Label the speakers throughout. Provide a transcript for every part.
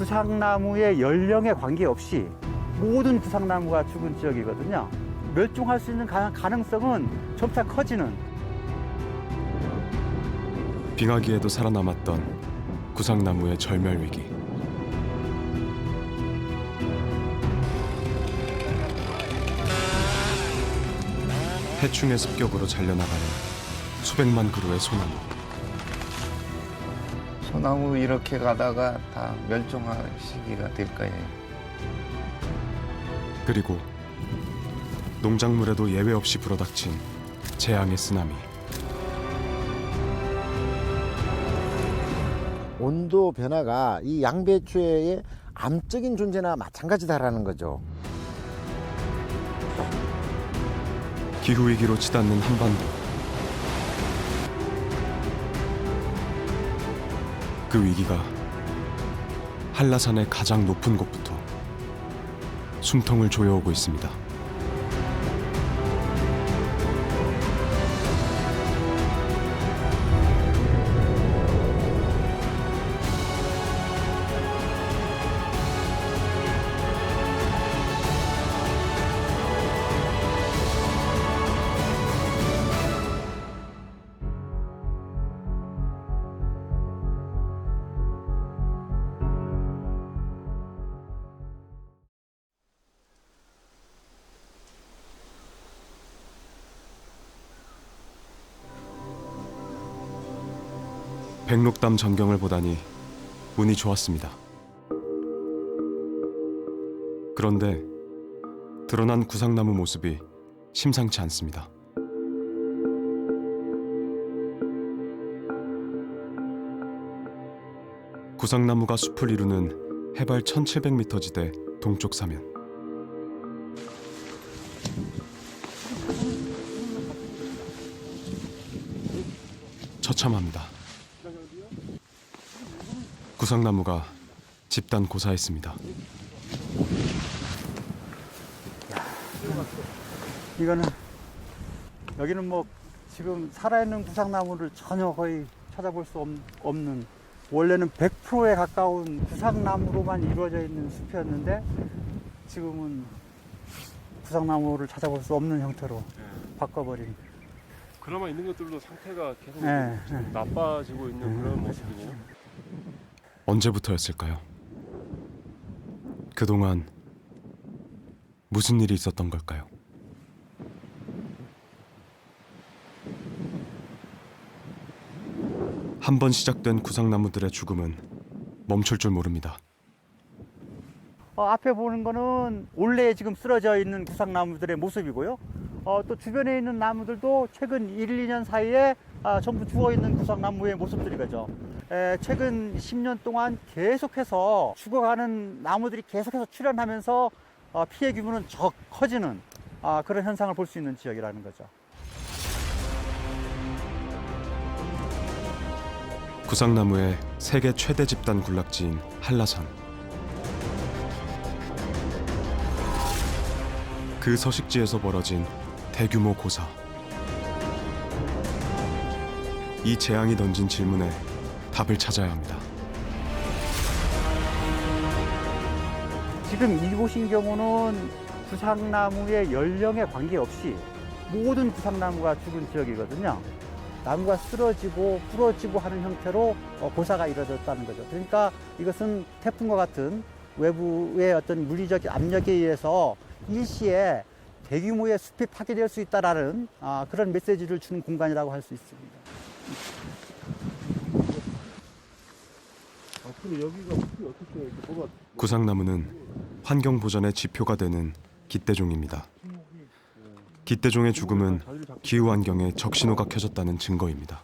Speaker 1: 구상나무의 연령에 관계없이 모든 구상나무가 죽은 지역이거든요. 멸종할 수 있는 가능성은 점차 커지는.
Speaker 2: 빙하기에도 살아남았던 구상나무의 절멸 위기. 해충의 습격으로 잘려나가는 수백만 그루의 소나무.
Speaker 3: 소나무 이렇게 가다가 다 멸종할 시기가 될 거예요.
Speaker 2: 그리고 농작물에도 예외 없이 불어닥친 재앙의 쓰나미.
Speaker 4: 온도 변화가 이 양배추의 암적인 존재나 마찬가지다라는 거죠.
Speaker 2: 기후위기로 치닫는 한반도. 그 위기가 한라산의 가장 높은 곳부터 숨통을 조여오고 있습니다. 백록담 전경을 보다니 운이 좋았습니다. 그런데 드러난 구상나무 모습이 심상치 않습니다. 구상나무가 숲을 이루는 해발 1700m 지대 동쪽 사면. 처참합니다. 구상나무가 집단 고사했습니다.
Speaker 1: 이거는 여기는 뭐 지금 살아있는 구상나무를 전혀 거의 찾아볼 수 없는, 원래는 100%에 가까운 구상나무로만 이루어져 있는 숲이었는데 지금은 구상나무를 찾아볼 수 없는 형태로 바꿔버린.
Speaker 5: 그나마 있는 것들도 상태가 계속
Speaker 1: 네,
Speaker 5: 좀 나빠지고 있는 그런 모습이네요.
Speaker 2: 언제부터였을까요? 그동안 무슨 일이 있었던 걸까요? 한 번 시작된 구상나무들의 죽음은 멈출 줄 모릅니다.
Speaker 1: 앞에 보는 거는 원래 지금 쓰러져 있는 구상나무들의 모습이고요. 또 주변에 있는 나무들도 최근 1, 2년 사이에 전부 죽어있는 구상나무의 모습들이죠. 최근 10년 동안 계속해서 죽어가는 나무들이 계속해서 출현하면서 피해 규모는 커지는 그런 현상을 볼 수 있는 지역이라는 거죠.
Speaker 2: 구상나무의 세계 최대 집단 군락지인 한라산. 그 서식지에서 벌어진 대규모 고사. 이 재앙이 던진 질문에 답을 찾아야 합니다.
Speaker 1: 지금 이곳인 경우는 구상나무의 연령에 관계없이 모든 구상나무가 죽은 지역이거든요. 나무가 쓰러지고 부러지고 하는 형태로 고사가 이루어졌다는 거죠. 그러니까 이것은 태풍과 같은 외부의 어떤 물리적 압력에 의해서 일시에 대규모의 숲이 파괴될 수 있다라는 그런 메시지를 주는 공간이라고 할 수 있습니다.
Speaker 5: 앞으로 여기가 숲이 어떻게 이렇게 뭐가
Speaker 2: 구상나무는 환경 보전의 지표가 되는 깃대종입니다. 깃대종의 죽음은 기후 환경에 적신호가 켜졌다는 증거입니다.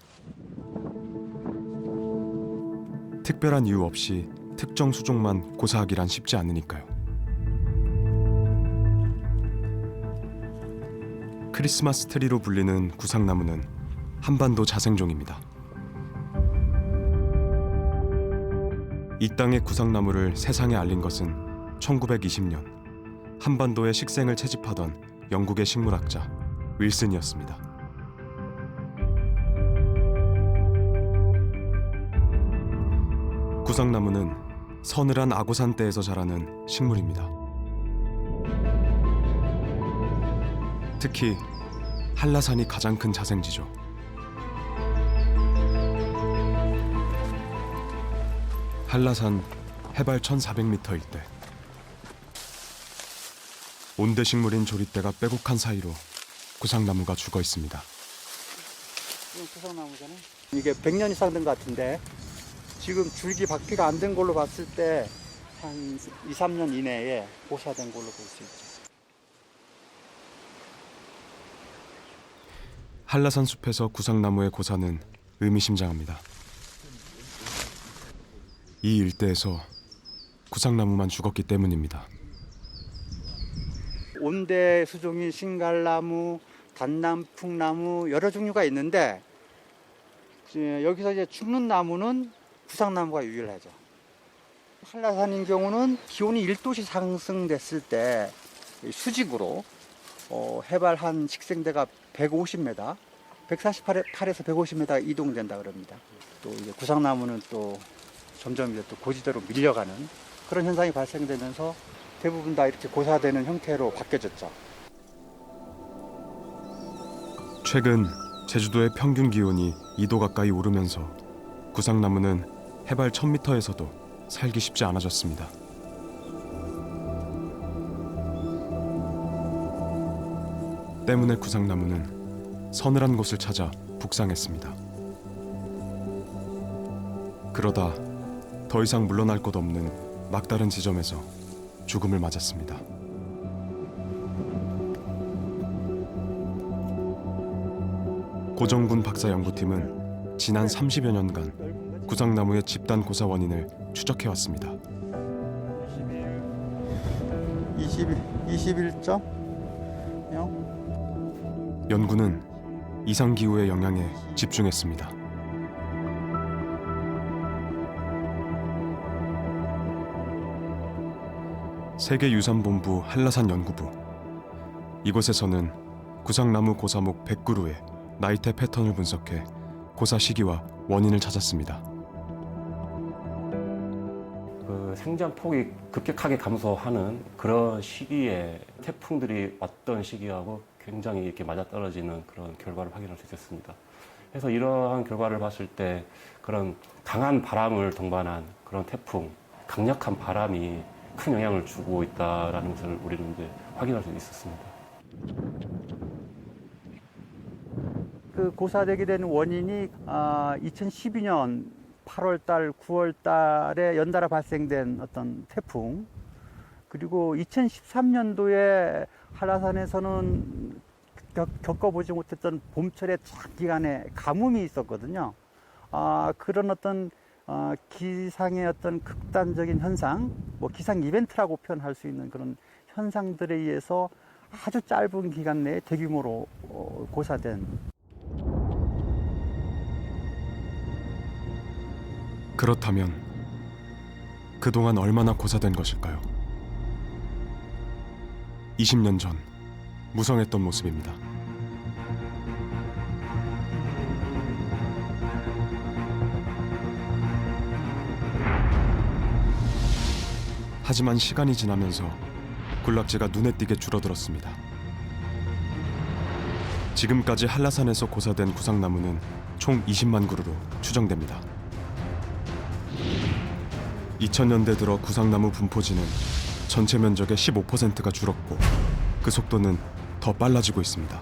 Speaker 2: 특별한 이유 없이 특정 수종만 고사하기란 쉽지 않으니까요. 크리스마스 트리로 불리는 구상나무는 한반도 자생종입니다. 이 땅의 구상나무를 세상에 알린 것은 1920년 한반도의 식생을 채집하던 영국의 식물학자 윌슨이었습니다. 구상나무는 서늘한 아고산대에서 자라는 식물입니다. 특히 한라산이 가장 큰 자생지죠. 한라산 해발 1400m일 때 온대 식물인 조리대가 빼곡한 사이로 구상나무가 죽어 있습니다.
Speaker 1: 이건 구상나무잖아요. 이게 100년 이상 된 것 같은데 지금 줄기 박피가 안 된 걸로 봤을 때 한 2, 3년 이내에 고사된 걸로 볼 수 있죠.
Speaker 2: 한라산 숲에서 구상나무의 고사는 의미심장합니다. 이 일대에서 구상나무만 죽었기 때문입니다.
Speaker 1: 온대 수종인 신갈나무, 단남풍나무 여러 종류가 있는데 여기서 이제 죽는 나무는 구상나무가 유일하죠. 한라산인 경우는 기온이 1도씩 상승됐을 때 수직으로 해발 한 직생대가 150m, 148에서 150m 이동된다 그럽니다. 또 이제 구상나무는 또 점점 이제 또 고지대로 밀려가는 그런 현상이 발생되면서 대부분 다 이렇게 고사되는 형태로 바뀌어졌죠.
Speaker 2: 최근 제주도의 평균 기온이 2도 가까이 오르면서 구상나무는 해발 1000m에서도 살기 쉽지 않아졌습니다. 때문에 구상나무는 서늘한 곳을 찾아 북상했습니다. 그러다 더 이상 물러날 곳 없는 막다른 지점에서 죽음을 맞았습니다. 고정군 박사 연구팀은 지난 30여 년간 구상나무의 집단 고사 원인을 추적해왔습니다.
Speaker 1: 21점?
Speaker 2: 연구는 이상기후의 영향에 집중했습니다. 세계유산본부 한라산 연구부. 이곳에서는 구상나무 고사목 100그루의 나이테 패턴을 분석해 고사 시기와 원인을 찾았습니다.
Speaker 6: 그 생장 폭이 급격하게 감소하는 그런 시기에 태풍들이 왔던 시기하고 굉장히 이렇게 맞아떨어지는 그런 결과를 확인할 수 있었습니다. 그래서 이러한 결과를 봤을 때 그런 강한 바람을 동반한 그런 태풍, 강력한 바람이 큰 영향을 주고 있다는 것을 우리는 이제 확인할 수 있었습니다.
Speaker 1: 그 고사되게 되는 원인이 2012년 8월달, 9월달에 연달아 발생된 어떤 태풍, 그리고 2013년도에 한라산에서는 겪어보지 못했던 봄철의 장기간의 가뭄이 있었거든요. 그런 어떤 기상의 어떤 극단적인 현상, 뭐 기상 이벤트라고 표현할 수 있는 그런 현상들에 의해서 아주 짧은 기간 내에 대규모로 고사된.
Speaker 2: 그렇다면 그동안 얼마나 고사된 것일까요? 20년 전 무성했던 모습입니다. 하지만 시간이 지나면서 군락지가 눈에 띄게 줄어들었습니다. 지금까지 한라산에서 고사된 구상나무는 총 20만 그루로 추정됩니다. 2000년대 들어 구상나무 분포지는 전체 면적의 15%가 줄었고 그 속도는 더 빨라지고 있습니다.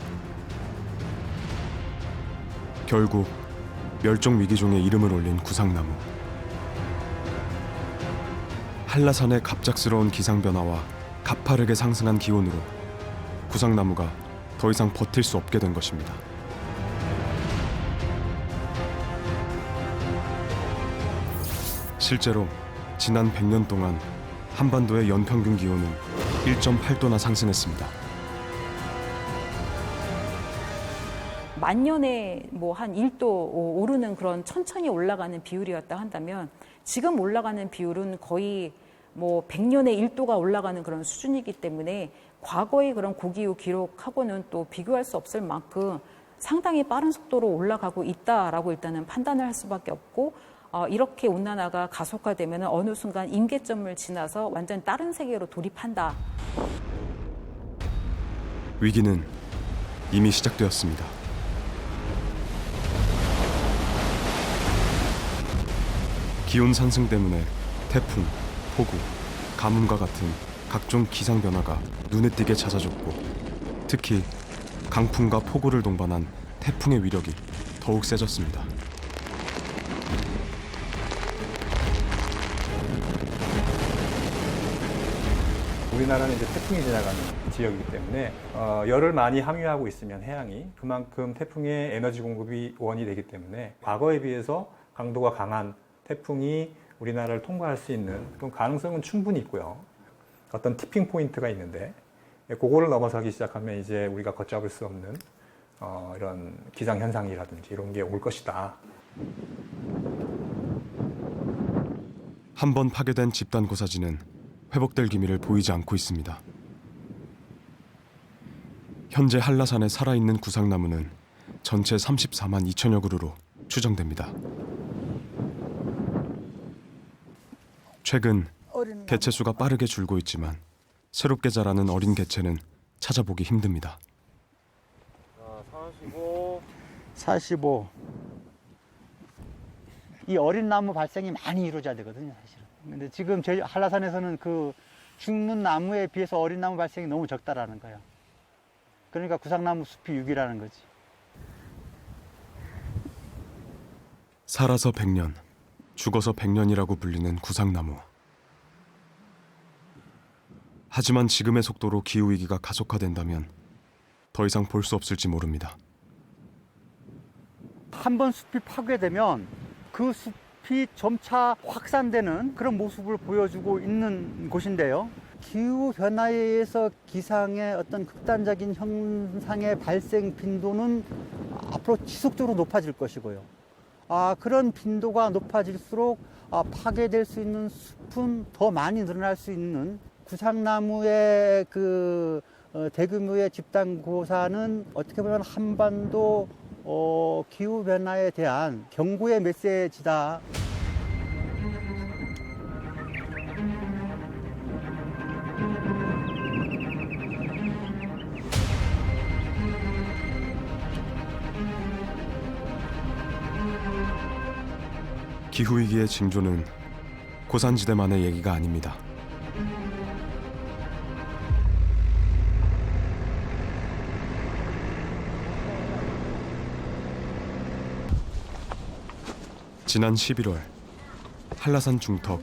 Speaker 2: 결국 멸종 위기종의 이름을 올린 구상나무. 한라산의 갑작스러운 기상변화와 가파르게 상승한 기온으로 구상나무가 더 이상 버틸 수 없게 된 것입니다. 실제로 지난 100년 동안 한반도의 연평균 기온은 1.8도나 상승했습니다.
Speaker 7: 만년에 뭐 한 1도 오르는 그런 천천히 올라가는 비율이었다 한다면 지금 올라가는 비율은 거의 뭐 100년에 1도가 올라가는 그런 수준이기 때문에 과거의 그런 고기후 기록하고는 또 비교할 수 없을 만큼 상당히 빠른 속도로 올라가고 있다라고 일단은 판단을 할 수밖에 없고 이렇게 온난화가 가속화되면 어느 순간 임계점을 지나서 완전 다른 세계로 돌입한다.
Speaker 2: 위기는 이미 시작되었습니다. 기온 상승 때문에 태풍, 폭우, 가뭄과 같은 각종 기상 변화가 눈에 띄게 잦아졌고, 특히 강풍과 폭우를 동반한 태풍의 위력이 더욱 세졌습니다.
Speaker 8: 우리나라는 이제 태풍이 지나가는 지역이기 때문에 열을 많이 함유하고 있으면 해양이 그만큼 태풍의 에너지 공급이 원이 되기 때문에 과거에 비해서 강도가 강한 태풍이 우리나라를 통과할 수 있는 그런 가능성은 충분히 있고요. 어떤 티핑 포인트가 있는데 그거를 넘어서기 시작하면 이제 우리가 걷잡을 수 없는 이런 기상 현상이라든지 이런 게 올 것이다.
Speaker 2: 한 번 파괴된 집단 고사지는 회복될 기미를 보이지 않고 있습니다. 현재 한라산에 살아있는 구상나무는 전체 34만 2천여 그루로 추정됩니다. 최근 개체수가 빠르게 줄고 있지만 새롭게 자라는 어린 개체는 찾아보기 힘듭니다.
Speaker 5: 자, 45.
Speaker 1: 45. 이 어린 나무 발생이 많이 이루어져야 되거든요, 사실은. 근데 지금 저희 한라산에서는 그 죽는 나무에 비해서 어린 나무 발생이 너무 적다라는 거예요. 그러니까 구상나무 숲이 6이라는 거지.
Speaker 2: 살아서 100년, 죽어서 100년이라고 불리는 구상나무. 하지만 지금의 속도로 기후위기가 가속화된다면 더 이상 볼 수 없을지 모릅니다.
Speaker 1: 한 번 숲이 파괴되면 그 숲이 점차 확산되는 그런 모습을 보여주고 있는 곳인데요. 기후변화에 의해서 기상의 어떤 극단적인 현상의 발생 빈도는 앞으로 지속적으로 높아질 것이고요. 그런 빈도가 높아질수록 파괴될 수 있는 숲은 더 많이 늘어날 수 있는 구상나무의 그 대규모의 집단 고사는 어떻게 보면 한반도 기후변화에 대한 경고의 메시지다.
Speaker 2: 기후위기의 징조는 고산지대만의 얘기가 아닙니다. 지난 11월 한라산 중턱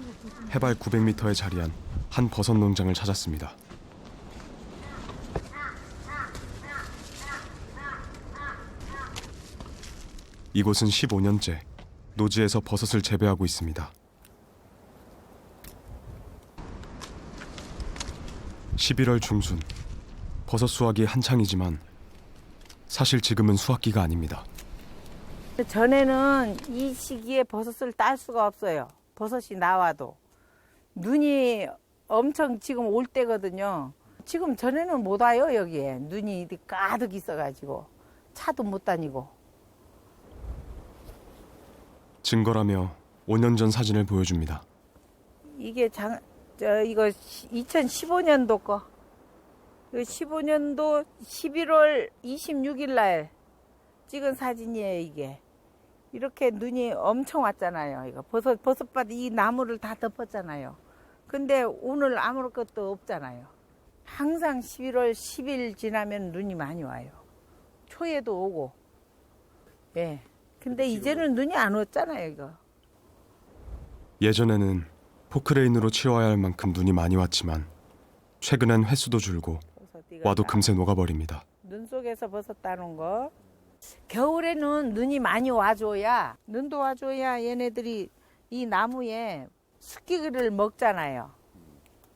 Speaker 2: 해발 900m에 자리한 한 버섯 농장을 찾았습니다. 이곳은 15년째 노지에서 버섯을 재배하고 있습니다. 11월 중순, 버섯 수확이 한창이지만 사실 지금은 수확기가 아닙니다.
Speaker 9: 전에는 이 시기에 버섯을 딸 수가 없어요. 버섯이 나와도. 눈이 엄청 지금 올 때거든요. 지금 전에는 못 와요, 여기에. 눈이 가득 있어가지고. 차도 못 다니고.
Speaker 2: 증거라며 5년 전 사진을 보여줍니다.
Speaker 9: 이게 이거 2015년도 거. 15년도 11월 26일 날 찍은 사진이에요, 이게. 이렇게 눈이 엄청 왔잖아요. 이거 버섯밭 이 나무를 다 덮었잖아요. 근데 오늘 아무것도 없잖아요. 항상 11월 10일 지나면 눈이 많이 와요. 초에도 오고. 예. 근데 이제는 눈이 안 왔잖아요, 이거.
Speaker 2: 예전에는 포크레인으로 치워야 할 만큼 눈이 많이 왔지만 최근엔 횟수도 줄고 와도 금세 녹아버립니다.
Speaker 9: 눈 속에서 버섯 따는 거. 겨울에는 눈이 많이 와줘야, 눈도 와줘야 얘네들이 이 나무에 습기를 먹잖아요.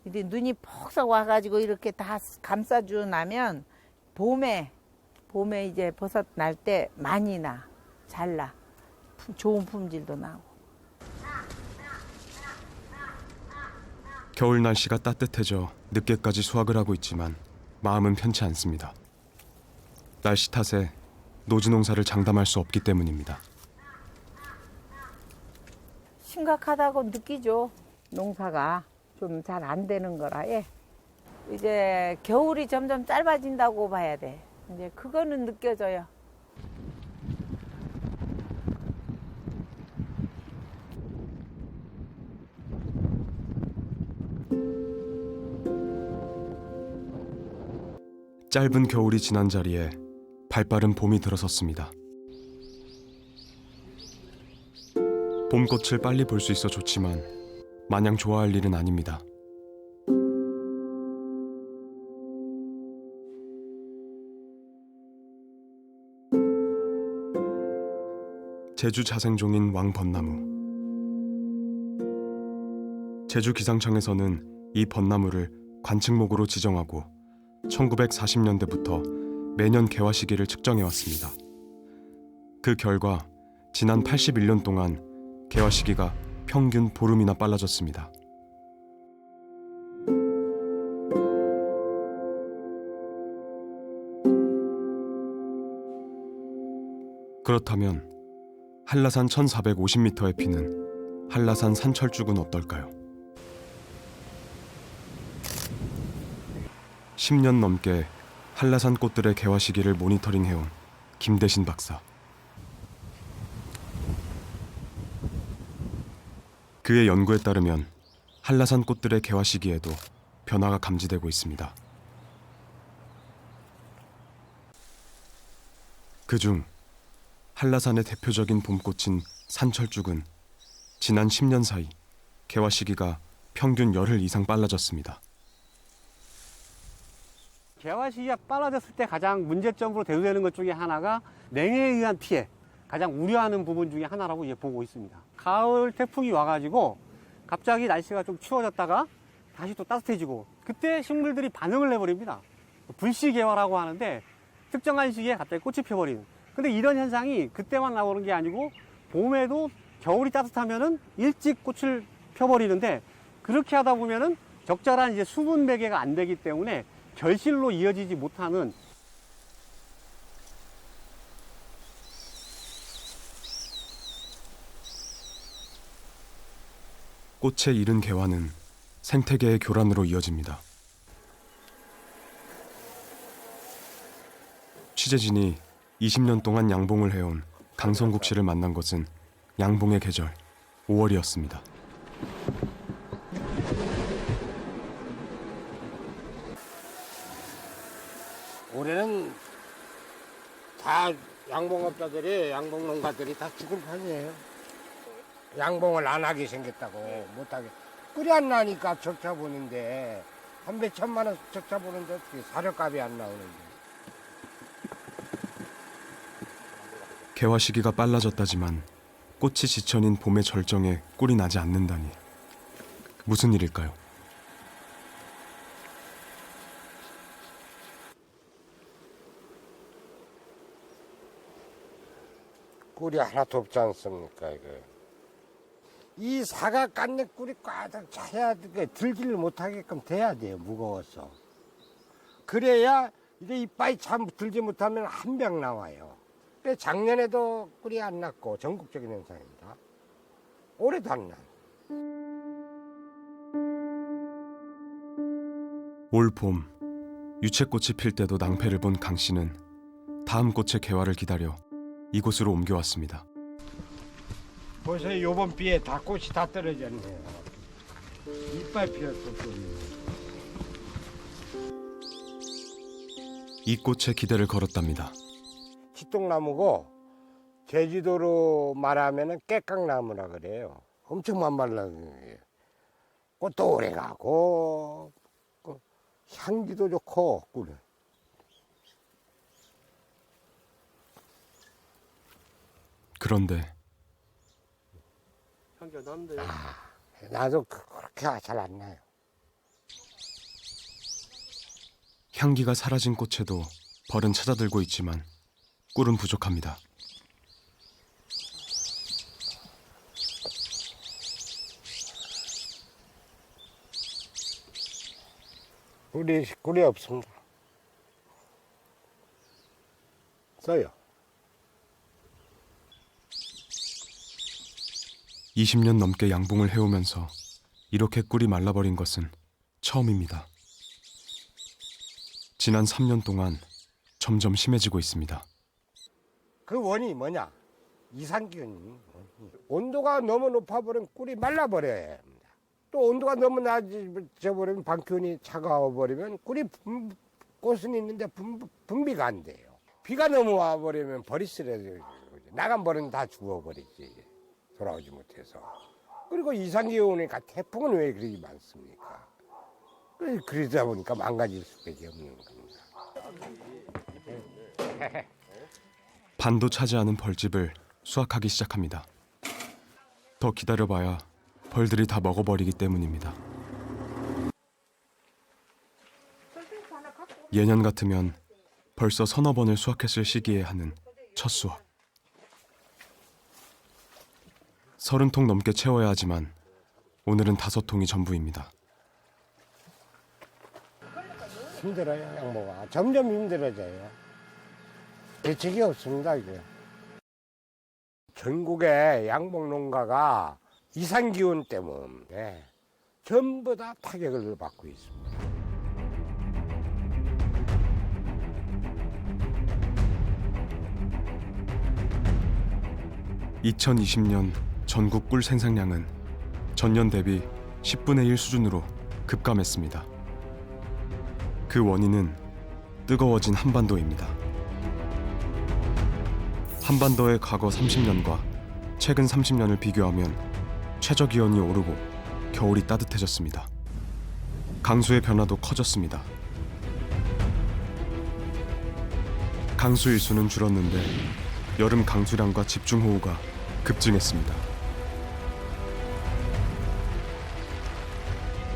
Speaker 9: 근데 눈이 폭삭 와가지고 이렇게 다 감싸주고 나면 봄에 이제 버섯 날 때 많이 나. 잘 나. 좋은 품질도 나고.
Speaker 2: 겨울 날씨가 따뜻해져 늦게까지 수확을 하고 있지만 마음은 편치 않습니다. 날씨 탓에 노지 농사를 장담할 수 없기 때문입니다.
Speaker 9: 심각하다고 느끼죠. 농사가 좀 잘 안 되는 거라. 예. 이제 겨울이 점점 짧아진다고 봐야 돼. 이제 그거는 느껴져요.
Speaker 2: 짧은 겨울이 지난 자리에 발빠른 봄이 들어섰습니다. 봄꽃을 빨리 볼 수 있어 좋지만 마냥 좋아할 일은 아닙니다. 제주 자생종인 왕벚나무. 제주 기상청에서는 이 벚나무를 관측목으로 지정하고 1940년대부터 매년 개화 시기를 측정해 왔습니다. 그 결과 지난 81년 동안 개화 시기가 평균 보름이나 빨라졌습니다. 그렇다면 한라산 1450m에 피는 한라산 산철쭉은 어떨까요? 10년 넘게 한라산 꽃들의 개화 시기를 모니터링해온 김대신 박사. 그의 연구에 따르면 한라산 꽃들의 개화 시기에도 변화가 감지되고 있습니다. 그중 한라산의 대표적인 봄꽃인 산철쭉은 지난 10년 사이 개화 시기가 평균 열흘 이상 빨라졌습니다.
Speaker 1: 개화 시기가 빨라졌을 때 가장 문제점으로 대두되는 것 중에 하나가 냉해에 의한 피해, 가장 우려하는 부분 중에 하나라고 보고 있습니다. 가을 태풍이 와가지고 갑자기 날씨가 좀 추워졌다가 다시 또 따뜻해지고 그때 식물들이 반응을 내버립니다. 불시개화라고 하는데 특정한 시기에 갑자기 꽃이 펴버리는. 근데 이런 현상이 그때만 나오는 게 아니고 봄에도 겨울이 따뜻하면은 일찍 꽃을 펴버리는데 그렇게 하다 보면은 적절한 수분 매개가 안 되기 때문에 결실로 이어지지 못하는.
Speaker 2: 꽃의 이른 개화는 생태계의 교란으로 이어집니다. 취재진이 20년 동안 양봉을 해온 강성국 씨를 만난 것은 양봉의 계절 5월이었습니다.
Speaker 10: 올해는 다 양봉업자들이, 양봉농가들이 다 죽을 판이에요. 양봉을 안 하게 생겼다고, 못하게. 꿀이 안 나니까 적자 보는데, 한 배 1,000만 원 적자 보는데 어떻게 사료값이 안 나오는데.
Speaker 2: 개화 시기가 빨라졌다지만 꽃이 지천인 봄의 절정에 꿀이 나지 않는다니 무슨 일일까요?
Speaker 10: 꿀이 하나도 없지 않습니까, 이거. 이 사과 깐내 꿀이 꽉 차야 들지를 못하게끔 돼야 돼요, 무거워서. 그래야 이게 이빨이 참 들지 못하면 한 병 나와요. 작년에도 꿀이 안 났고 전국적인 현상입니다. 올해도 안 나.
Speaker 2: 올 봄 유채꽃이 필 때도 낭패를 본 강 씨는 다음 꽃의 개화를 기다려 이곳으로 옮겨왔습니다.
Speaker 10: 벌써 요번 비에 다 꽃이 다 떨어졌네요. 이빨 피었어.
Speaker 2: 이 꽃에 기대를 걸었답니다.
Speaker 10: 치통나무고 제주도로 말하면 깨깍나무라 그래요. 엄청 만말라요. 꽃도 오래 가고 향기도 좋고 꿀은.
Speaker 2: 그런데
Speaker 10: 나도 그렇게 잘 안 나요.
Speaker 2: 향기가 사라진 꽃에도 벌은 찾아들고 있지만 꿀은 부족합니다.
Speaker 10: 꿀이 없습니다. 써요.
Speaker 2: 20년 넘게 양봉을 해오면서 이렇게 꿀이 말라버린 것은 처음입니다. 지난 3년 동안 점점 심해지고 있습니다.
Speaker 10: 그 원인이 뭐냐? 이상기온이. 온도가 너무 높아버리면 꿀이 말라버려야 합니다. 또 온도가 너무 낮아져버리면 방기온이 차가워버리면 꿀이 꽃은 있는데 분비가 안 돼요. 비가 너무 와버리면 버리 쓰러져요. 나간 버리면 다 죽어버리지. 돌아오지 못해서. 그리고 이상기온이니까 태풍은 왜 그렇게 많습니까? 그러다 보니까 망가질 수밖에 없는 겁니다.
Speaker 2: 반도 차지 않은 벌집을 수확하기 시작합니다. 더 기다려봐야 벌들이 다 먹어버리기 때문입니다. 예년 같으면 벌써 서너 번을 수확했을 시기에 하는 첫 수확. 30통 넘게 채워야 하지만 오늘은 5통이 전부입니다.
Speaker 10: 힘들어요, 양모가. 점점 힘들어져요. 대책이 없습니다, 이게. 전국의 양봉 농가가 이상기온 때문에 전부 다 타격을 받고 있습니다.
Speaker 2: (2020년) 전국 꿀 생산량은 전년 대비 10분의 1 수준으로 급감했습니다. 그 원인은 뜨거워진 한반도입니다. 한반도의 과거 30년과 최근 30년을 비교하면 최저기온이 오르고 겨울이 따뜻해졌습니다. 강수의 변화도 커졌습니다. 강수 일수는 줄었는데 여름 강수량과 집중호우가 급증했습니다.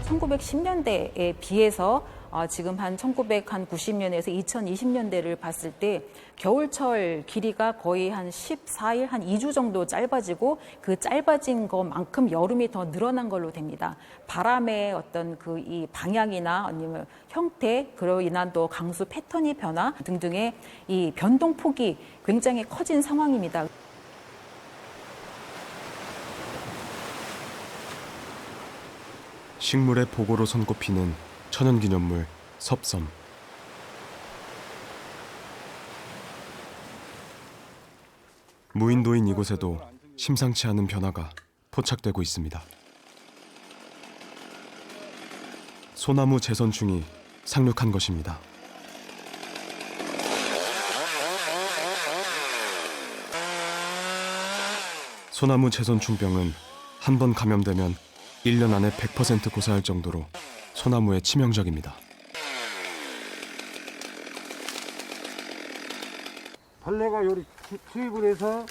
Speaker 7: 1910년대에 비해서 지금 한 1990년에서 2020년대를 봤을 때 겨울철 길이가 거의 한 14일, 한 2주 정도 짧아지고 그 짧아진 것만큼 여름이 더 늘어난 걸로 됩니다. 바람의 어떤 그 이 방향이나 아니면 형태, 그로 인한 또 강수 패턴이 변화 등등의 이 변동폭이 굉장히 커진 상황입니다.
Speaker 2: 식물의 보고로 손꼽히는 천연기념물 섭섬. 무인도인 이곳에도 심상치 않은 변화가 포착되고 있습니다. 소나무 재선충이 상륙한 것입니다. 소나무 재선충병은 한 번 감염되면 1년 안에 100% 고사할 정도로 소나무에 치명적입니다.
Speaker 1: 벌레가 요리 투입을 해서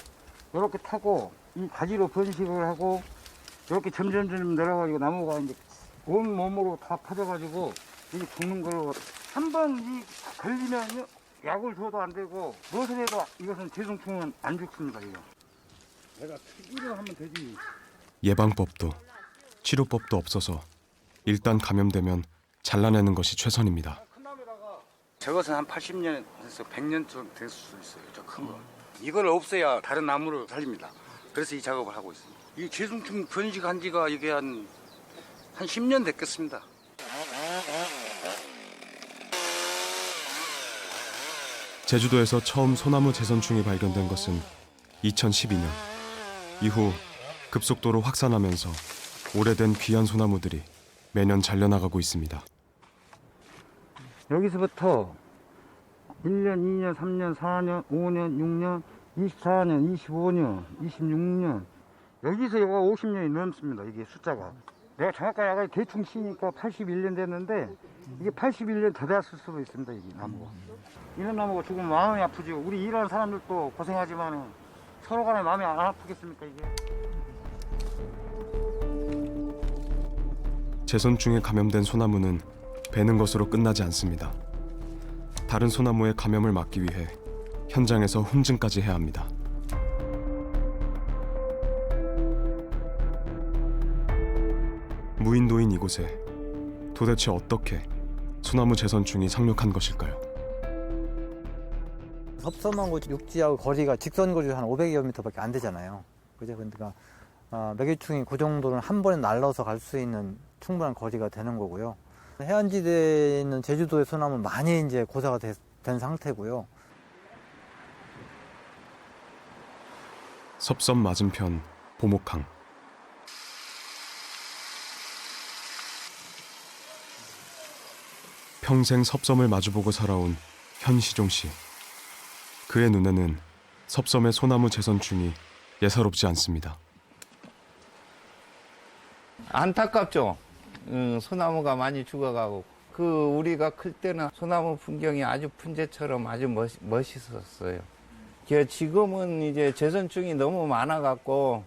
Speaker 1: 이렇게 타고 이 가지로 번식을 하고 이렇게 점점 내려가지고 나무가 이제 온 몸으로 다 퍼져가지고 이게 죽는 걸로 한 번 이 걸리면 약을 줘도 안 되고 무엇을 해도 이것은 재성충은 안 죽습니다. 이거. 내가 특이로 하면 되지.
Speaker 2: 예방법도 치료법도 없어서 일단 감염되면 잘라내는 것이 최선입니다.
Speaker 11: 저것은 한 80년에서 100년 정도 됐을 수 있어요. 저 큰 거. 이걸 없애야 다른 나무를 살립니다. 그래서 이 작업을 하고 있습니다. 이 재성충 번식한 지가 이게 한 10년 됐겠습니다.
Speaker 2: 제주도에서 처음 소나무 재선충이 발견된 것은 2012년. 이후 급속도로 확산하면서 오래된 귀한 소나무들이 매년 잘려나가고 있습니다.
Speaker 1: 여기서부터 1년, 2년, 3년, 4년, 5년, 6년, 24년, 25년, 26년 여기서 여가 50년이 넘습니다. 이게 숫자가. 내가 정확하게 아까 대충 치니까 81년 됐는데 이게 81년 더 됐을 수도 있습니다. 이게 나무가. 이런 나무가 죽으면 마음이 아프지. 우리 일하는 사람들도 고생하지만 서로 간에 마음이 안 아프겠습니까 이게.
Speaker 2: 재선충에 감염된 소나무는 베는 것으로 끝나지 않습니다. 다른 소나무의 감염을 막기 위해 현장에서 훈증까지 해야 합니다. 무인도인 이곳에 도대체 어떻게 소나무 재선충이 상륙한 것일까요?
Speaker 12: 섭섬하고 육지하고 거리가 직선 거리 한 500여 미터밖에 안 되잖아요. 그죠? 그러니까
Speaker 1: 매개충이 그 정도는 한 번에 날라서 갈 수 있는 충분한 거리가 되는 거고요. 해안지대에 있는 제주도의 소나무는 많이 이제 고사가 된 상태고요.
Speaker 2: 섭섬 맞은편 보목항. 평생 섭섬을 마주보고 살아온 현시종 씨. 그의 눈에는 섭섬의 소나무 재선충이 예사롭지 않습니다.
Speaker 3: 안타깝죠. 소나무가 많이 죽어가고 우리가 클 때는 소나무 풍경이 아주 푼재처럼 아주 멋있었어요. 지금은 이제 재선충이 너무 많아갖고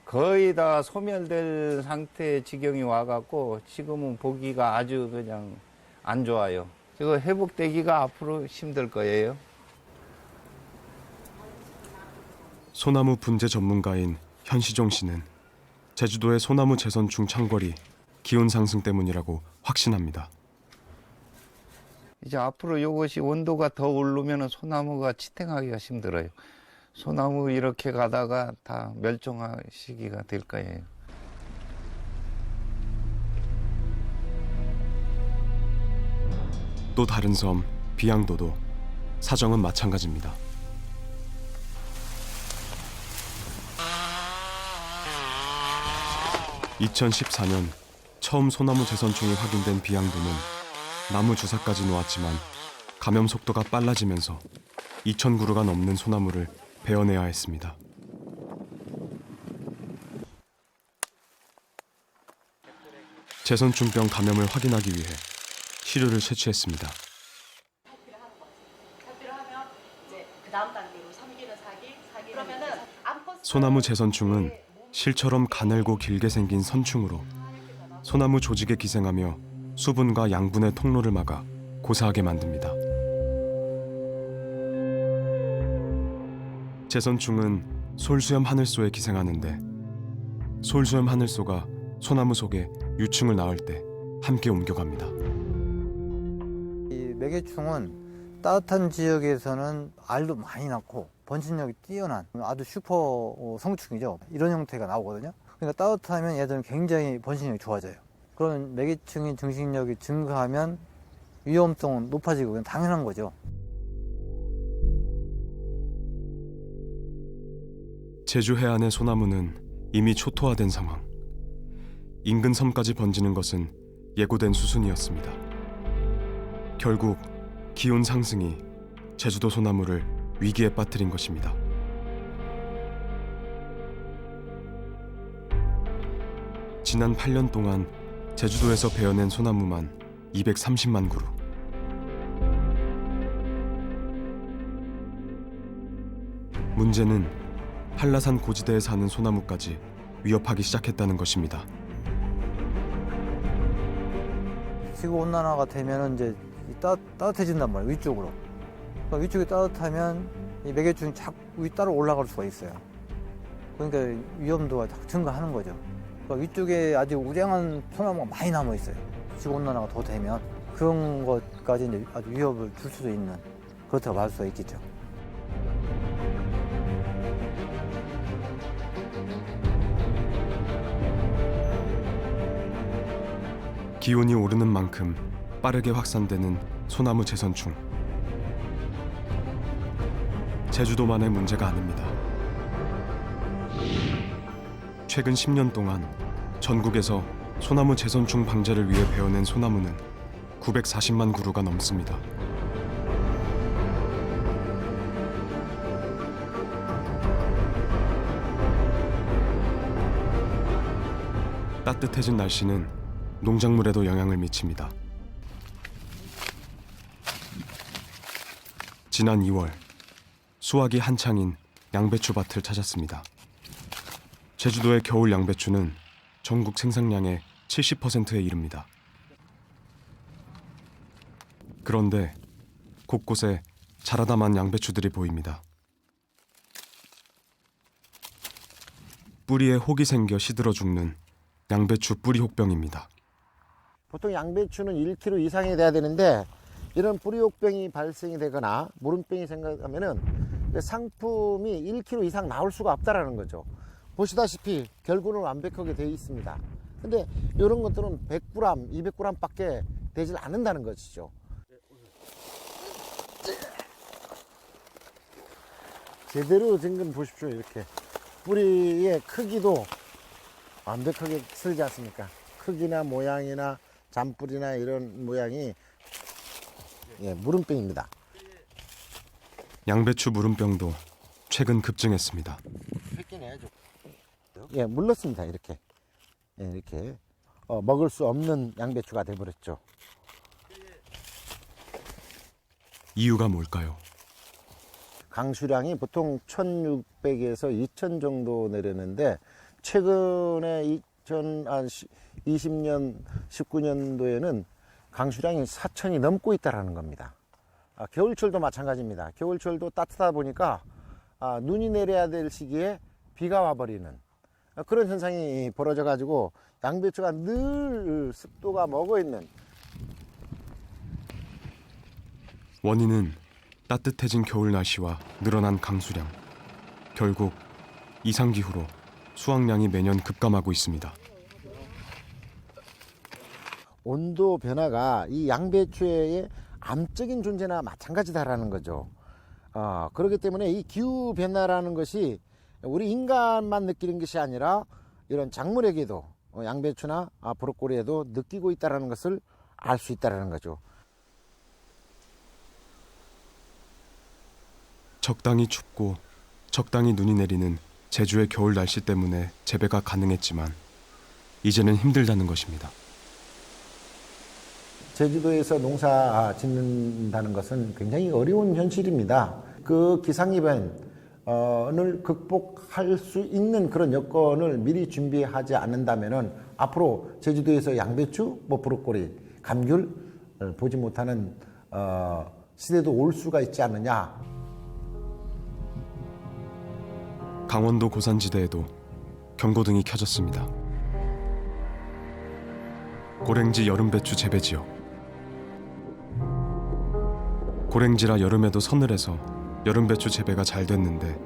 Speaker 3: 거의 다 소멸될 상태의 지경이 와갖고 지금은 보기가 아주 그냥 안 좋아요. 이거 회복되기가 앞으로 힘들 거예요.
Speaker 2: 소나무 분재 전문가인 현시종 씨는 제주도의 소나무 재선충 창궐이 기온 상승 때문이라고 확신합니다.
Speaker 3: 이제 앞으로 이것이 온도가 더 오르면 소나무가 지탱하기가 힘들어요. 소나무 이렇게 가다가 다 멸종할 시기가 될 거예요.
Speaker 2: 또 다른 섬 비양도도 사정은 마찬가지입니다. (2014년) 처음 소나무 재선충이 확인된 비양도는 나무 주사까지 놓았지만 감염 속도가 빨라지면서 2,000그루가 넘는 소나무를 베어내야 했습니다. 재선충병 감염을 확인하기 위해 시료를 채취했습니다. 소나무 재선충은 실처럼 가늘고 길게 생긴 선충으로 소나무 조직에 기생하며 수분과 양분의 통로를 막아 고사하게 만듭니다. 재선충은 솔수염 하늘소에 기생하는데 솔수염 하늘소가 소나무 속에 유충을 낳을 때 함께 옮겨갑니다.
Speaker 1: 이 매개충은 따뜻한 지역에서는 알도 많이 낳고 번식력이 뛰어난 아주 슈퍼 성충이죠. 이런 형태가 나오거든요. 그러니까 따뜻하면 얘들은 굉장히 번식력이 좋아져요. 그런 매개충의 증식력이 증가하면 위험성은 높아지고 그건 당연한 거죠.
Speaker 2: 제주 해안의 소나무는 이미 초토화된 상황. 인근 섬까지 번지는 것은 예고된 수순이었습니다. 결국 기온 상승이 제주도 소나무를 위기에 빠뜨린 것입니다. 지난 8년 동안 제주도에서 베어낸 소나무만 230만 그루. 문제는 한라산 고지대에 사는 소나무까지 위협하기 시작했다는 것입니다.
Speaker 1: 지구 온난화가 되면 이제 따뜻해진단 말이에요. 위쪽으로. 그러니까 위쪽이 따뜻하면 이 매개충이 자꾸 따로 올라갈 수가 있어요. 그러니까 위험도가 자꾸 증가하는 거죠. 그러니까 위쪽에 아주 우량한 소나무가 많이 남아 있어요. 지구 온난화가 더 되면 그런 것까지 이제 아주 위협을 줄 수도 있는 그렇다고 할 수가 있겠죠.
Speaker 2: 기온이 오르는 만큼 빠르게 확산되는 소나무 재선충. 제주도만의 문제가 아닙니다. 최근 10년 동안 전국에서 소나무 재선충 방제를 위해 베어낸 소나무는 940만 그루가 넘습니다. 따뜻해진 날씨는 농작물에도 영향을 미칩니다. 지난 2월 수확이 한창인 양배추밭을 찾았습니다. 제주도의 겨울 양배추는 전국 생산량의 70%에 이릅니다. 그런데 곳곳에 자라다만 양배추들이 보입니다. 뿌리에 혹이 생겨 시들어 죽는 양배추 뿌리 혹병입니다.
Speaker 4: 보통 양배추는 1kg 이상이 돼야 되는데 이런 뿌리 혹병이 발생이 되거나 무름병이 생각하면은 상품이 1kg 이상 나올 수가 없다라는 거죠. 보시다시피 결구는 완벽하게 되어 있습니다. 근데 이런 것들은 100g, 200g 밖에 되질 않는다는 것이죠. 제대로 된 건 보십시오. 이렇게 뿌리의 크기도 완벽하게 설지 않습니까? 크기나 모양이나 잔뿌리나 이런 모양이 무름병입니다.
Speaker 2: 양배추 무름병도 최근 급증했습니다.
Speaker 4: 물렀습니다. 이렇게 이렇게 먹을 수 없는 양배추가 돼버렸죠.
Speaker 2: 이유가 뭘까요?
Speaker 4: 강수량이 보통 1,600에서 2,000 정도 내렸는데 최근에 2020년, 19년도에는 강수량이 4,000이 넘고 있다는 겁니다. 겨울철도 마찬가지입니다. 겨울철도 따뜻하다 보니까 눈이 내려야 될 시기에 비가 와버리는 그런 현상이 벌어져 가지고 양배추가 늘 습도가 먹어있는.
Speaker 2: 원인은 따뜻해진 겨울 날씨와 늘어난 강수량. 결국 이상기후로 수확량이 매년 급감하고 있습니다.
Speaker 4: 온도 변화가 이 양배추의 암적인 존재나 마찬가지다라는 거죠. 그렇기 때문에 이 기후 변화라는 것이 우리 인간만 느끼는 것이 아니라 이런 작물에게도 양배추나 브로콜리에도 느끼고 있다는 것을 알 수 있다는 거죠.
Speaker 2: 적당히 춥고 적당히 눈이 내리는 제주의 겨울 날씨 때문에 재배가 가능했지만 이제는 힘들다는 것입니다.
Speaker 4: 제주도에서 농사 짓는다는 것은 굉장히 어려운 현실입니다. 그 기상이변을 극복할 수 있는 그런 여건을 미리 준비하지 않는다면 앞으로 제주도에서 양배추, 브로콜리, 감귤을 보지 못하는 시대도 올 수가 있지 않느냐.
Speaker 2: 강원도 고산지대에도 경고등이 켜졌습니다. 고랭지 여름배추 재배지역. 고랭지라 여름에도 서늘해서 여름배추 재배가 잘 됐는데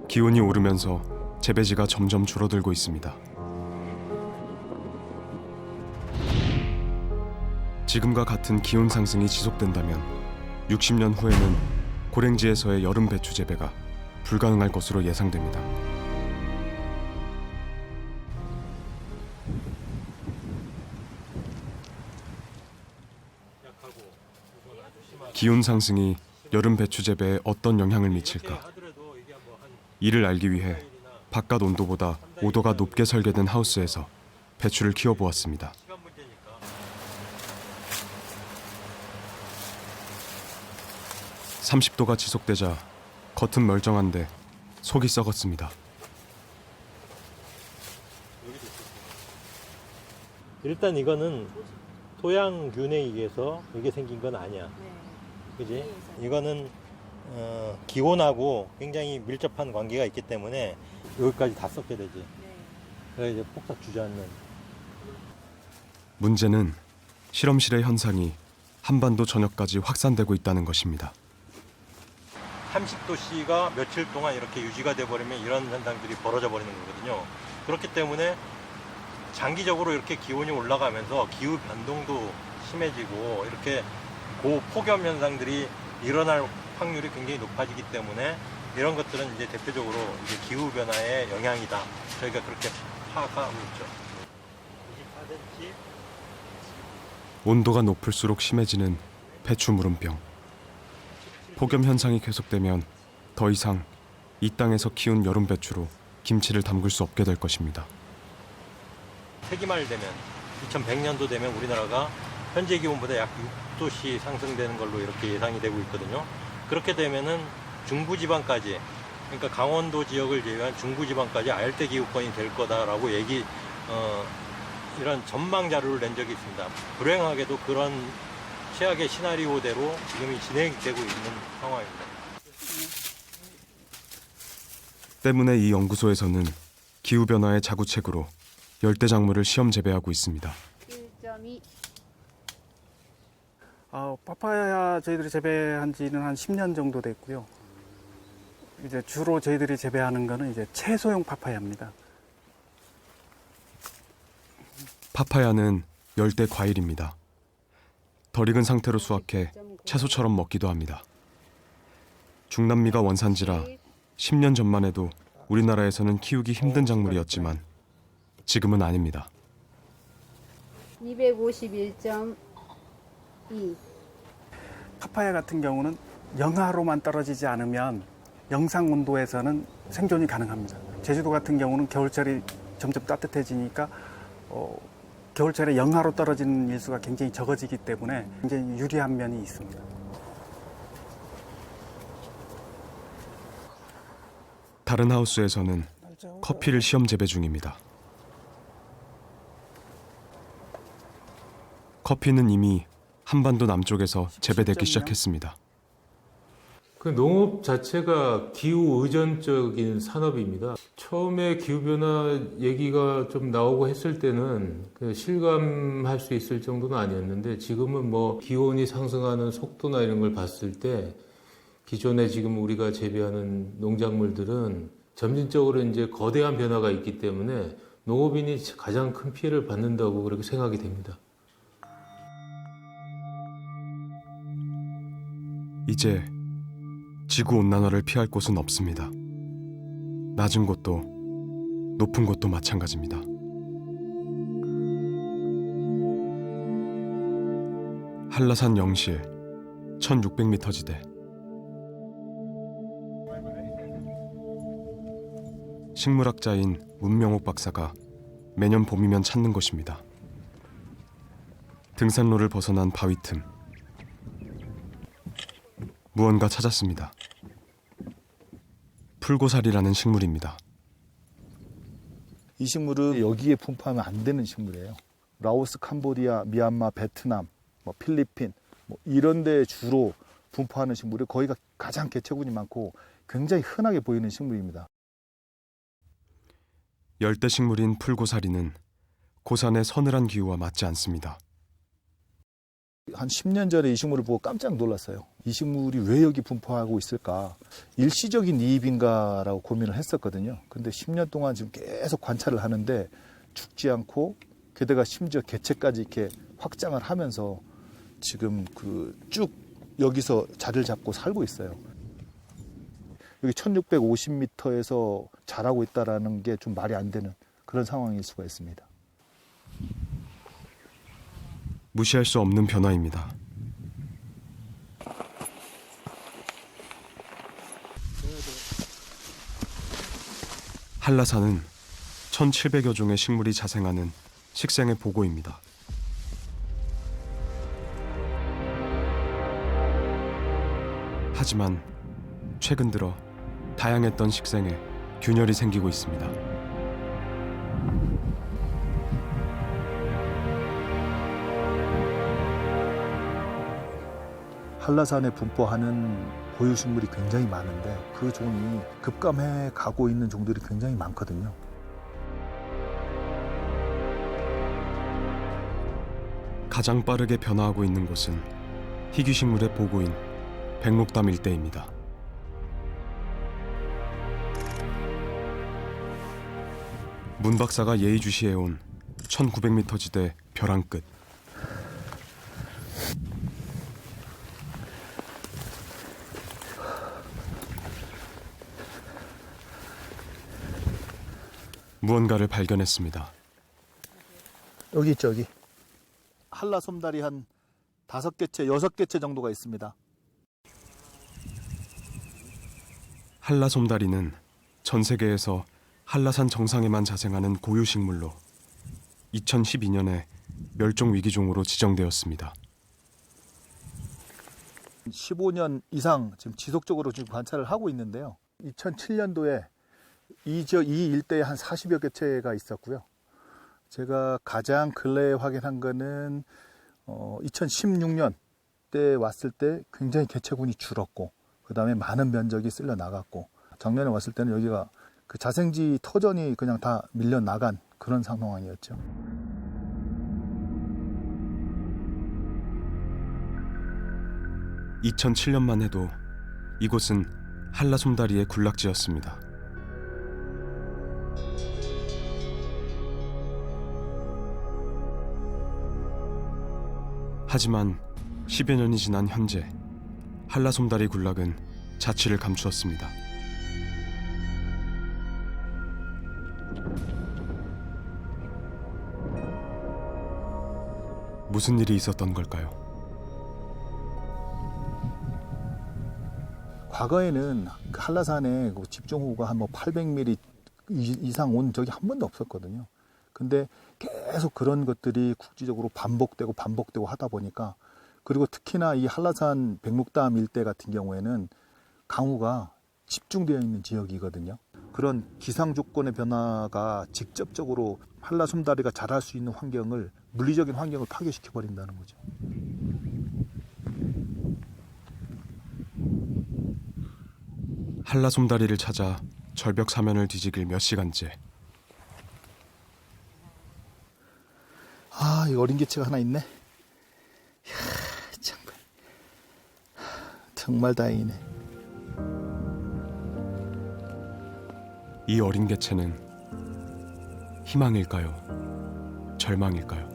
Speaker 2: 기온이 오르면서 재배지가 점점 줄어들고 있습니다. 지금과 같은 기온 상승이 지속된다면 60년 후에는 고랭지에서의 여름배추 재배가 불가능할 것으로 예상됩니다. 기온 상승이 여름 배추 재배에 어떤 영향을 미칠까? 이를 알기 위해 바깥 온도보다 5도가 높게 설계된 하우스에서 배추를 키워보았습니다. (30도가) 지속되자 겉은 멀쩡한데 속이 썩었습니다.
Speaker 5: 일단 이거는 토양균에 의해서 이게 생긴 건 아니야. 그지? 이거는 기온하고 굉장히 밀접한 관계가 있기 때문에 여기까지 다 썩게 되지. 그래서 이제 폭삭 주저앉는.
Speaker 2: 문제는 실험실의 현상이 한반도 전역까지 확산되고 있다는 것입니다.
Speaker 5: 30도씨가 며칠 동안 이렇게 유지가 돼버리면 이런 현상들이 벌어져 버리는 거거든요. 그렇기 때문에 장기적으로 이렇게 기온이 올라가면서 기후 변동도 심해지고 이렇게 고폭염 현상들이 일어날 확률이 굉장히 높아지기 때문에 이런 것들은 이제 대표적으로 이제 기후 변화의 영향이다. 저희가 그렇게 파악하고 있죠. 24cm.
Speaker 2: 온도가 높을수록 심해지는 배추 무름병. 폭염 현상이 계속되면 더 이상 이 땅에서 키운 여름 배추로 김치를 담글 수 없게 될 것입니다.
Speaker 5: 세기말 되면 2100년도 되면 우리나라가 현재 기온보다 약 6도씨 상승되는 걸로 이렇게 예상이 되고 있거든요. 그렇게 되면은 중부지방까지, 그러니까 강원도 지역을 제외한 중부지방까지 아열대 기후권이 될 거다라고 이런 전망 자료를 낸 적이 있습니다. 불행하게도 그런 최악의 시나리오대로 지금이 진행되고 있는 상황입니다.
Speaker 2: 때문에 이 연구소에서는 기후변화의 자구책으로 열대작물을 시험 재배하고 있습니다.
Speaker 12: 1.2.
Speaker 13: 파파야 저희들이 재배한 지는 한 10년 정도 됐고요. 이제 주로 저희들이 재배하는 거는 이제 채소용 파파야입니다.
Speaker 2: 파파야는 열대 과일입니다. 덜 익은 상태로 수확해 채소처럼 먹기도 합니다. 중남미가 원산지라 10년 전만 해도 우리나라에서는 키우기 힘든 작물이었지만 지금은 아닙니다.
Speaker 12: 251.2.
Speaker 13: 파파야 같은 경우는 영하로만 떨어지지 않으면 영상 온도에서는 생존이 가능합니다. 제주도 같은 경우는 겨울철이 점점 따뜻해지니까 겨울철에 영하로 떨어지는 일수가 굉장히 적어지기 때문에 굉장히 유리한 면이 있습니다.
Speaker 2: 다른 하우스에서는 커피를 시험 재배 중입니다. 커피는 이미 한반도 남쪽에서 재배되기 시작했습니다.
Speaker 14: 그 농업 자체가 기후 의존적인 산업입니다. 처음에 기후변화 얘기가 좀 나오고 했을 때는 그 실감할 수 있을 정도는 아니었는데 지금은 뭐 기온이 상승하는 속도나 이런 걸 봤을 때 기존에 지금 우리가 재배하는 농작물들은 점진적으로 이제 거대한 변화가 있기 때문에 농업인이 가장 큰 피해를 받는다고 그렇게 생각이 됩니다.
Speaker 2: 이제 지구온난화를 피할 곳은 없습니다. 낮은 곳도 높은 곳도 마찬가지입니다. 한라산 영실 1600m 지대. 식물학자인 문명옥 박사가 매년 봄이면 찾는 곳입니다. 등산로를 벗어난 바위 틈. 무언가 찾았습니다. 풀고사리라는 식물입니다.
Speaker 15: 이 식물은 여기에 분포하면 안 되는 식물이에요. 라오스, 캄보디아, 미얀마, 베트남, 필리핀 이런 데 주로 분포하는 식물이 거기가 가장 개체군이 많고 굉장히 흔하게 보이는 식물입니다.
Speaker 2: 열대 식물인 풀고사리는 고산의 서늘한 기후와 맞지 않습니다.
Speaker 15: 한 10년 전에 이 식물을 보고 깜짝 놀랐어요. 이 식물이 왜 여기 분포하고 있을까? 일시적인 이입인가라고 고민을 했었거든요. 근데 10년 동안 지금 계속 관찰을 하는데 죽지 않고 게다가 심지어 개체까지 이렇게 확장을 하면서 지금 쭉 여기서 자리를 잡고 살고 있어요. 여기 1650m에서 자라고 있다는 게 좀 말이 안 되는 그런 상황일 수가 있습니다.
Speaker 2: 무시할 수 없는 변화입니다. 한라산은 1700여 종의 식물이 자생하는 식생의 보고입니다. 하지만 최근 들어 다양했던 식생에 균열이 생기고 있습니다.
Speaker 15: 한라산에 분포하는 고유식물이 굉장히 많은데 그 종이 급감해 가고 있는 종들이 굉장히 많거든요.
Speaker 2: 가장 빠르게 변화하고 있는 곳은 희귀식물의 보고인 백록담 일대입니다. 문 박사가 예의주시해온 1900m 지대 벼랑 끝. 무언가를 발견했습니다.
Speaker 15: 여기 있죠, 여기. 한라솜달이 한 5개체, 6개체 정도가 있습니다.
Speaker 2: 한라솜다리는 전 세계에서 한라산 정상에만 자생하는 고유식물로 2012년에 멸종위기종으로 지정되었습니다.
Speaker 15: 15년 이상 지금 지속적으로 지금 관찰을 하고 있는데요. 2007년도에 이 일대에 한 40여 개체가 있었고요. 제가 가장 근래에 확인한 거는 2016년 때 왔을 때 굉장히 개체군이 줄었고 그 다음에 많은 면적이 쓸려 나갔고 작년에 왔을 때는 여기가 그 자생지 터전이 그냥 다 밀려 나간 그런 상황이었죠.
Speaker 2: (2007년만) 해도 이곳은 한라솜다리의 군락지였습니다. 하지만 10여 년이 지난 현재 한라솜다리 군락은 자취를 감추었습니다. 무슨 일이 있었던 걸까요?
Speaker 15: 과거에는 그 한라산에 그 집중호우가 한 800mm 이상 온 적이 한 번도 없었거든요. 근데 계속 그런 것들이 국지적으로 반복되고 하다 보니까, 그리고 특히나 이 한라산 백록담 일대 같은 경우에는 강우가 집중되어 있는 지역이거든요. 그런 기상 조건의 변화가 직접적으로 한라솜다리가 자랄 수 있는 환경을, 물리적인 환경을 파괴시켜 버린다는 거죠.
Speaker 2: 한라솜다리를 찾아 절벽 사면을 뒤지길 몇 시간째.
Speaker 15: 아, 이 어린 개체가 하나 있네. 이야, 정말 다행이네.
Speaker 2: 이 어린 개체는 희망일까요? 절망일까요?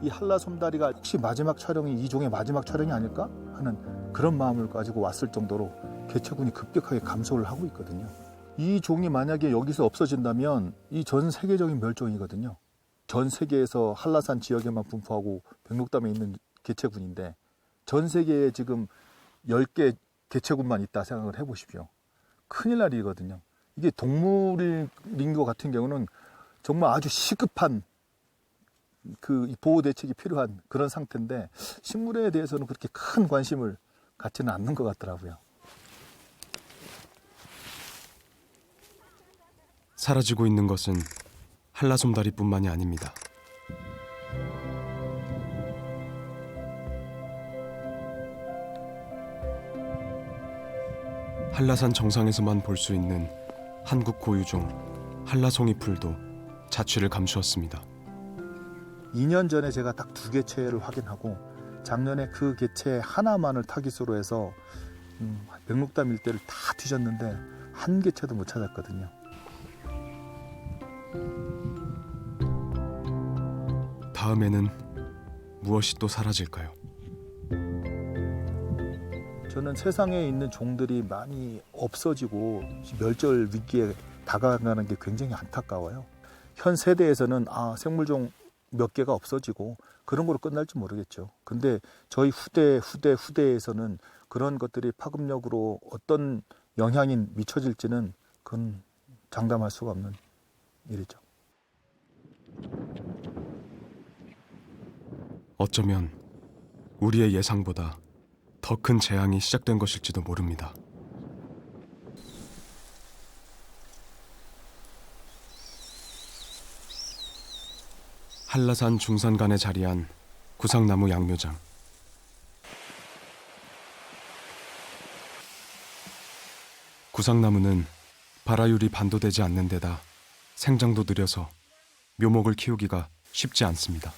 Speaker 15: 이 한라솜다리가 혹시 마지막 촬영이 이 종의 마지막 촬영이 아닐까 하는 그런 마음을 가지고 왔을 정도로 개체군이 급격하게 감소를 하고 있거든요. 이 종이 만약에 여기서 없어진다면 이 전 세계적인 멸종이거든요. 전 세계에서 한라산 지역에만 분포하고 백록담에 있는 개체군인데 전 세계에 지금 10개 개체군만 있다 생각을 해보십시오. 큰일 날 일이거든요. 이게 동물인 것 같은 경우는 정말 아주 시급한 그 보호 대책이 필요한 그런 상태인데, 식물에 대해서는 그렇게 큰 관심을 갖지는 않는 것 같더라고요.
Speaker 2: 사라지고 있는 것은 한라솜다리뿐만이 아닙니다. 한라산 정상에서만 볼 수 있는 한국 고유종 한라송이풀도 자취를 감추었습니다.
Speaker 15: 2년 전에 제가 딱 2개체를 확인하고 작년에 그 개체 하나만을 타깃으로 해서 백록담 일대를 다 뒤졌는데 한 개체도 못 찾았거든요.
Speaker 2: 다음에는 무엇이 또 사라질까요?
Speaker 15: 저는 세상에 있는 종들이 많이 없어지고 멸절 위기에 다가가는 게 굉장히 안타까워요. 현 세대에서는 생물종 몇 개가 없어지고 그런 거로 끝날지 모르겠죠. 근데 저희 후대에서는 그런 것들이 파급력으로 어떤 영향이 미쳐질지는 그건 장담할 수가 없는 일이죠.
Speaker 2: 어쩌면 우리의 예상보다 더 큰 재앙이 시작된 것일지도 모릅니다. 한라산 중산간에 자리한 구상나무 양묘장. 구상나무는 발화율이 반도되지 않는 데다 생장도 느려서 묘목을 키우기가 쉽지 않습니다.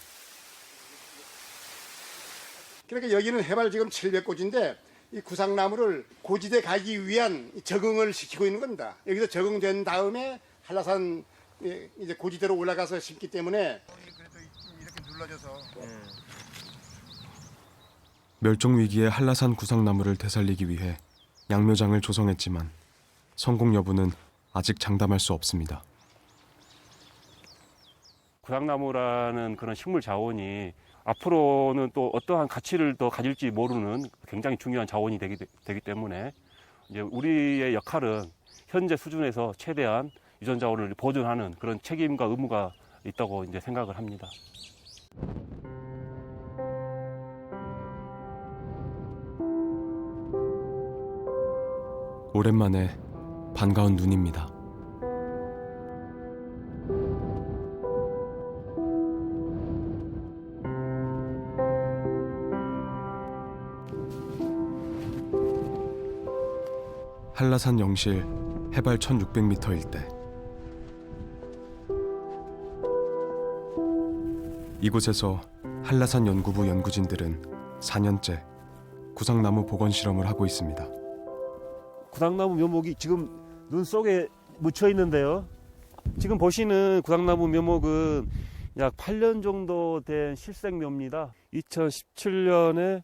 Speaker 12: 그러니까 여기는 해발 지금 700고지인데 이 구상나무를 고지대 가기 위한 적응을 시키고 있는 겁니다. 여기서 적응된 다음에 한라산 이제 고지대로 올라가서 심기 때문에 이렇게 눌러져서
Speaker 2: 멸종 위기의 한라산 구상나무를 되살리기 위해 양묘장을 조성했지만 성공 여부는 아직 장담할 수 없습니다.
Speaker 6: 구상나무라는 그런 식물 자원이 앞으로는 또 어떠한 가치를 더 가질지 모르는 굉장히 중요한 자원이 되기 때문에 이제 우리의 역할은 현재 수준에서 최대한 유전 자원을 보존하는 그런 책임과 의무가 있다고 이제 생각을 합니다.
Speaker 2: 오랜만에 반가운 눈입니다. 한라산 영실 해발 1600m 일대. 이곳에서 한라산 연구부 연구진들은 4년째 구상나무 복원 실험을 하고 있습니다.
Speaker 16: 구상나무 묘목이 지금 눈 속에 묻혀 있는데요. 지금 보시는 구상나무 묘목은 약 8년 정도 된 실생묘입니다. 2017년에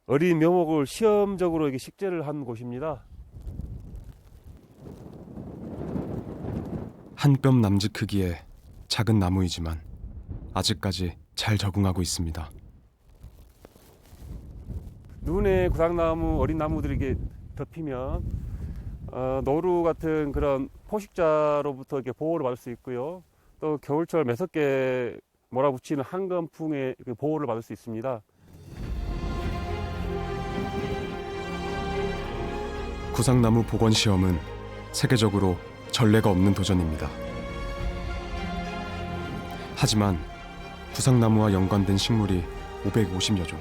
Speaker 16: 어린 묘목을 시험적으로 이게 식재를 한 곳입니다.
Speaker 2: 한 뼘 남짓 크기의 작은 나무이지만 아직까지 잘 적응하고 있습니다.
Speaker 16: 눈에 구상나무, 어린 나무들이 이렇게 덮이면 노루 같은 그런 포식자로부터 이렇게 보호를 받을 수 있고요. 또 겨울철 매섭게 몰아붙이는 한건풍의 보호를 받을 수 있습니다.
Speaker 2: 구상나무 복원 시험은 세계적으로 전례가 없는 도전입니다. 하지만 구상나무와 연관된 식물이 550여 종.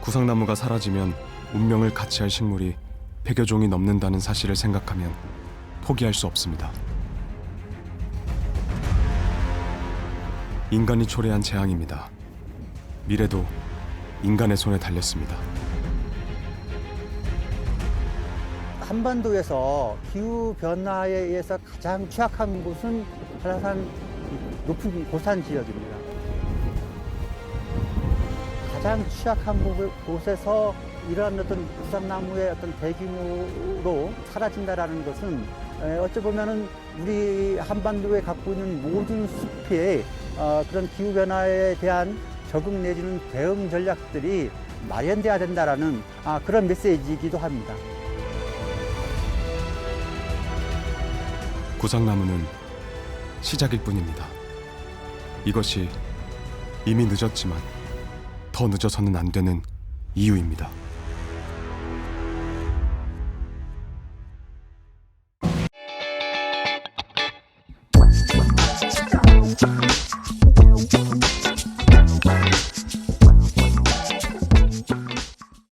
Speaker 2: 구상나무가 사라지면 운명을 같이 할 식물이 100여 종이 넘는다는 사실을 생각하면 포기할 수 없습니다. 인간이 초래한 재앙입니다. 미래도 인간의 손에 달렸습니다.
Speaker 1: 한반도에서 기후 변화에 의해서 가장 취약한 곳은 한라산 높은 고산 지역입니다. 가장 취약한 곳에서 이러한 어떤 구상나무의 어떤 대규모로 사라진다라는 것은 어찌 보면은 우리 한반도에 갖고 있는 모든 숲의 그런 기후 변화에 대한 적응 내지는 대응 전략들이 마련돼야 된다라는 그런 메시지이기도 합니다.
Speaker 2: 구상나무는 시작일 뿐입니다. 이것이 이미 늦었지만 더 늦어서는 안 되는 이유입니다.